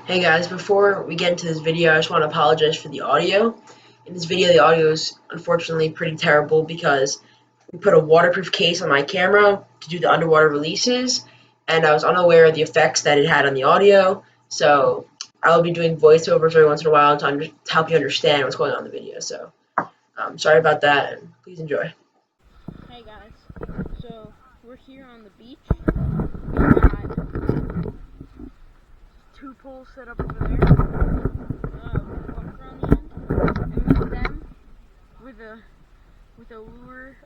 Hey guys, before we get into this video, I just want to apologize for the audio. In this video, the audio is unfortunately pretty terrible because we put a waterproof case on my camera to do the underwater releases, and I was unaware of the effects that it had on the audio, so I'll be doing voiceovers every once in a while to help you understand what's going on in the video. So, sorry about that, and please enjoy. Hey guys, so we're here on the beach. We got two poles set up over there, bunker on the end, and with them, with a lure.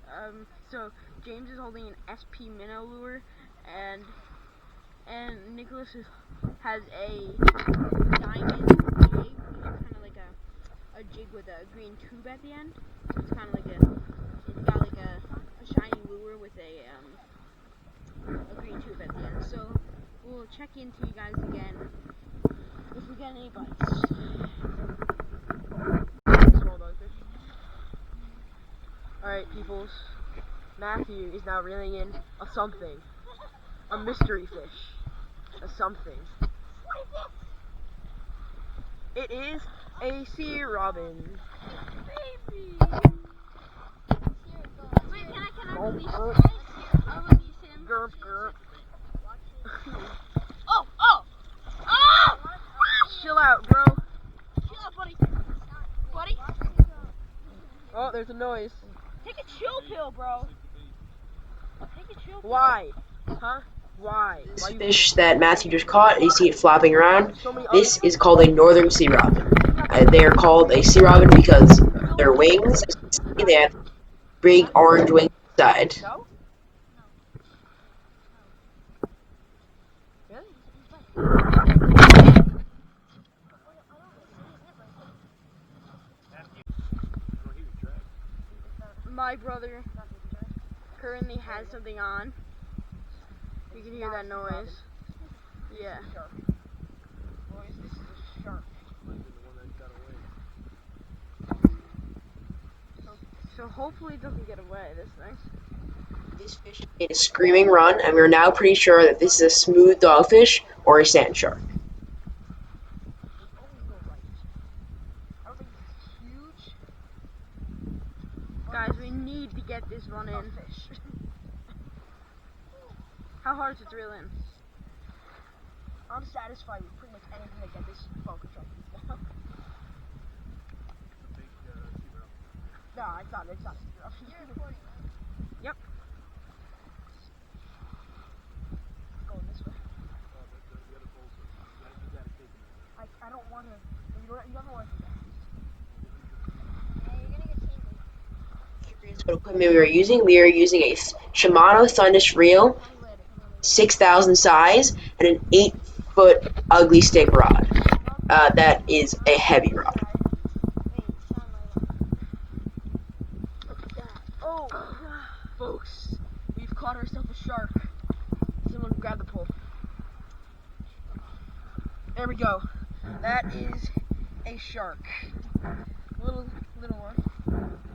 So James is holding an SP minnow lure, and Nicholas has a diamond jig. It's kind of like a jig with a green tube at the end. So it's kind of like it's got like a shiny lure with a green tube at the end. So we'll check into you guys again if we get any bites. Alright, peoples. Matthew is now reeling in a something. A mystery fish. A something. It is a sea robin. Baby! Wait, can I release him? I'll release him. Gurp, gurp. Oh! Oh! Chill out, bro. Chill out, buddy. Buddy? Oh, there's a noise. Take a chill pill, bro. Take a chill pill. Why? Huh? Why? This fish that Matthew just caught, you see it flopping around, So many this is called a northern sea robin. They are called a sea robin because their wings, as you can see, they have big orange wings inside. No? Really? My brother currently has something on. You can hear that noise. Yeah. Boys, this is a shark. So hopefully it doesn't get away, this thing. This fish made a screaming run, and we're now pretty sure that this is a smooth dogfish or a sand shark. I think it's huge. Guys, we need to get this one in. Fish. How hard is it to reel in? I'm satisfied with pretty much anything to get this focus on. No, it's not. It's not. You're recording. Yep. Going this way. I don't want to. You don't want to. Yeah, you're gonna get tangled. Here's what equipment we are using a Shimano Thundish reel, 6,000 size, and an 8-foot ugly stick rod. That is a heavy rod. Oh, folks, we've caught ourselves a shark. Someone grab the pole. There we go. That is a shark. Little one.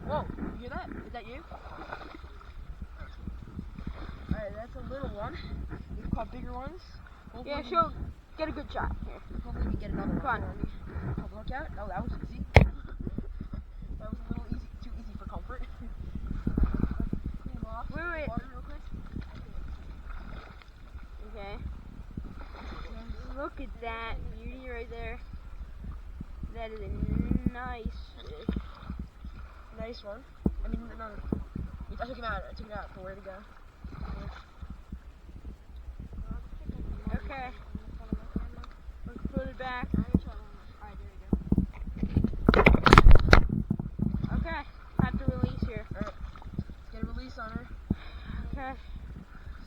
Whoa, you hear that? Is that you? Alright, that's a little one. We've caught bigger ones. Hopefully get a good shot here. Hopefully we get another one. Come on. Have a look at it. Oh, that was easy. That was a little easy, too easy for comfort. Clean off. Wait. Water real quick. Okay. Look at that beauty right there. That is a nice fish. Nice one. I mean, no. I took him out. For where to go. Okay. Let's put it back. Okay. Have to release here. Alright. Let's get a release on her. Okay.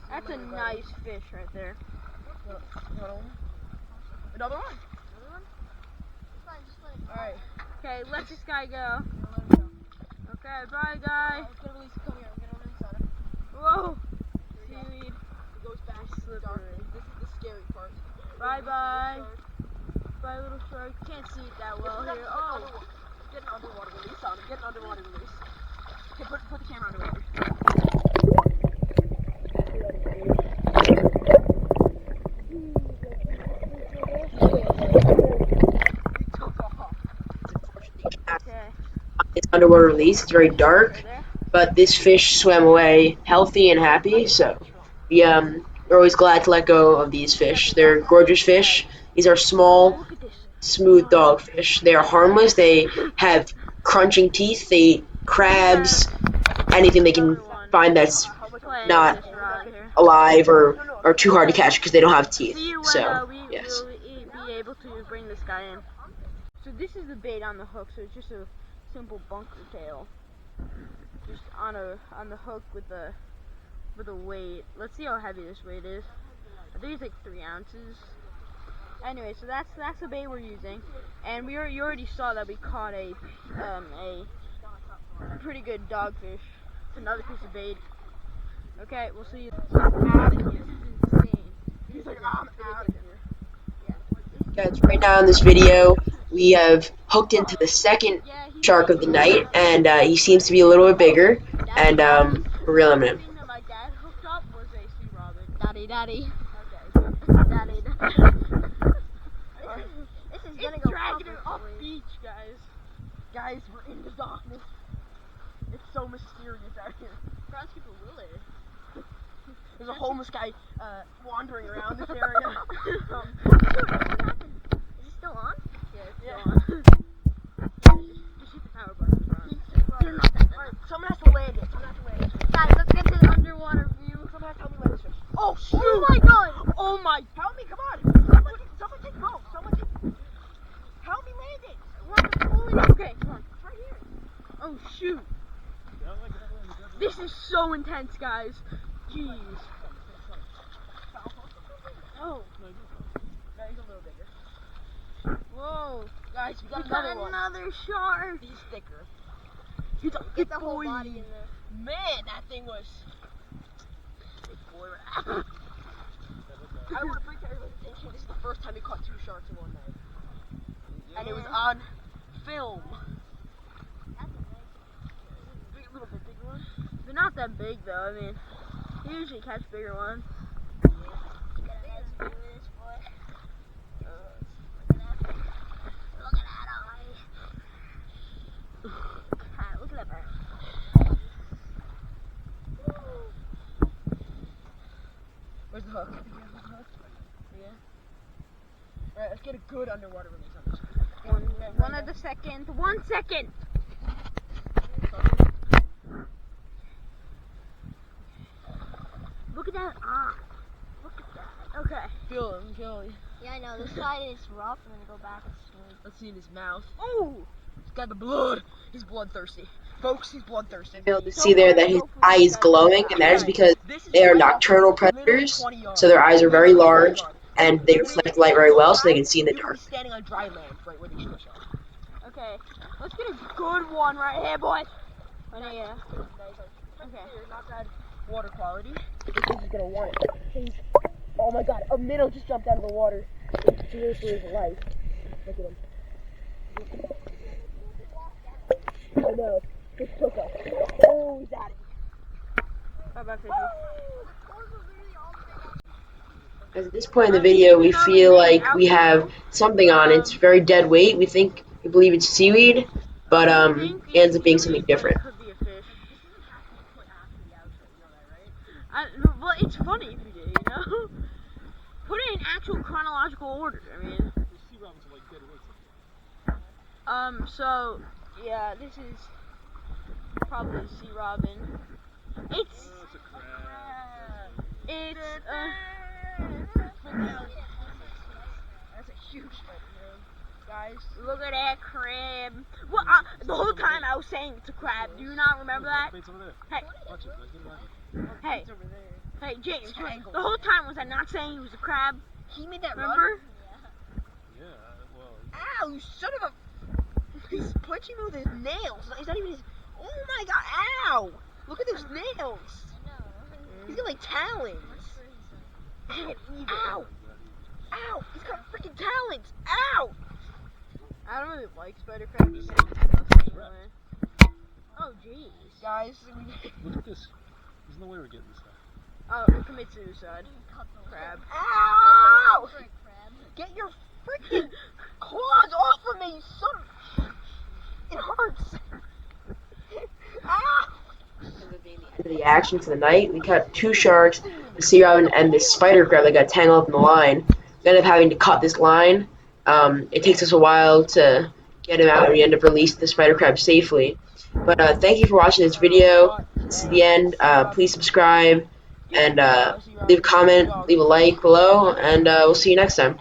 That's a nice fish right there. Another one. Another one. Alright. Okay, let this guy go. Let him go. Okay, bye guys. Let's get a release. Come here. We're gonna release on her. Whoa. Here we go. Seaweed. It goes back. Slippery. This is the scary part. Bye bye. Bye little shark. Can't see it that well here. Oh. Get an underwater release on him. Get an underwater release. Okay, put the camera underwater. Thank you. underwater release. It's very dark, but this fish swam away healthy and happy. So we're always glad to let go of these fish. They're gorgeous fish. These are small, Look at this. smooth dogfish. They are harmless. They have crunching teeth. They eat crabs, anything they can find that's not alive or too hard to catch because they don't have teeth. See you when So we yes. will be able to bring this guy in. So this is the bait on the hook. So it's just a simple bunker tail, just on the hook with a weight. Let's see how heavy this weight is. I think it's like 3 ounces. Anyway, so that's the bait we're using, and you already saw that we caught a pretty good dogfish. It's another piece of bait. Okay, we'll see you. Guys, right now in this video, we have hooked into the second shark of the night, and he seems to be a little bit bigger, and we're reeling him in. Thing that my dad hooked up was a sea robin. Daddy. Okay. Daddy. This is gonna go dragging it off perfectly. beach, guys. Guys, we're in the darkness. It's so mysterious out here. Groundskeeper Willard. There's a homeless guy wandering around this area. Is it still on? Yeah, it's still on. Just hit the power button. Alright, someone has to land it. Guys, let's get to the underwater view. Someone has to help me land this fish. Oh, shoot! Oh my god! Oh my! Help me! Come on! Someone take boat! Help me land it! Okay, come on. It's right here. Oh shoot! This is so intense, guys. Jeez. Oh. No, he's a little bigger. Whoa. Guys, we got We got another one. another shark. He's thicker. He's a Get big the whole boy. body in there. Man, that thing was. Big boy. I want to bring everyone's attention. This is the first time we caught 2 sharks in one night. And it was on film. A little bit bigger one. They're not that big though. I mean, you usually catch bigger ones. Look at that bird. Where's the hook? Yeah. Alright, let's get a good underwater release on this. One of the second. 1 second. Look at that eye. Look at that. Okay. Feel him. Yeah, I know. This side is rough, and then go back and smooth. Let's see in his mouth. Oh. He's got the blood. He's bloodthirsty. Folks, he's bloodthirsty. Be able to see there that his eye is glowing, and that is because they are nocturnal predators, so their eyes are very large, and they reflect light very well, so they can see in the dark. He's standing on dry land, right where they shoot the shark. Okay. Let's get a good one right here, boys. Oh, no, yeah. Okay. Not bad water quality. This is gonna want it. Oh my god, a minnow just jumped out of the water. It's fears for his life. Look at him. I know. Just took us. Oh, he's at it. How about fishy? At this point in the video, we feel like we have something on. It's very dead weight. We believe it's seaweed, but it ends up being something different. Could be a fish. Well, it's funny if you do, you know? Put it in actual chronological order, I mean. So, yeah, this is probably a sea robin. It's That's a huge one, guys, look at that crab. Well, the whole time I was saying it's a crab. Do you not remember that? Hey, hey, hey, James. The whole time was I not saying he was a crab? He made that Remember? run? Ow, you son of a... He's punching me with his nails. He's not even his... Oh my god, ow! Look at those nails. He's got like talons. Ow! Ow! He's got freaking talons! Ow! I don't really like spider crabs. Just saying it's anyway. Oh, jeez. Guys, Look at this. There's no way we're getting this guy. Oh, we'll commit suicide. Crab. Ow! Get your freaking claws off of me, you son of... It hurts. for the action for the night. We caught 2 sharks, the sea robin, and this spider crab that got tangled up in the line. We ended up having to cut this line. It takes us a while to get him out, and we end up releasing the spider crab safely. But thank you for watching this video. This is the end. Please subscribe and leave a comment, leave a like below, and we'll see you next time.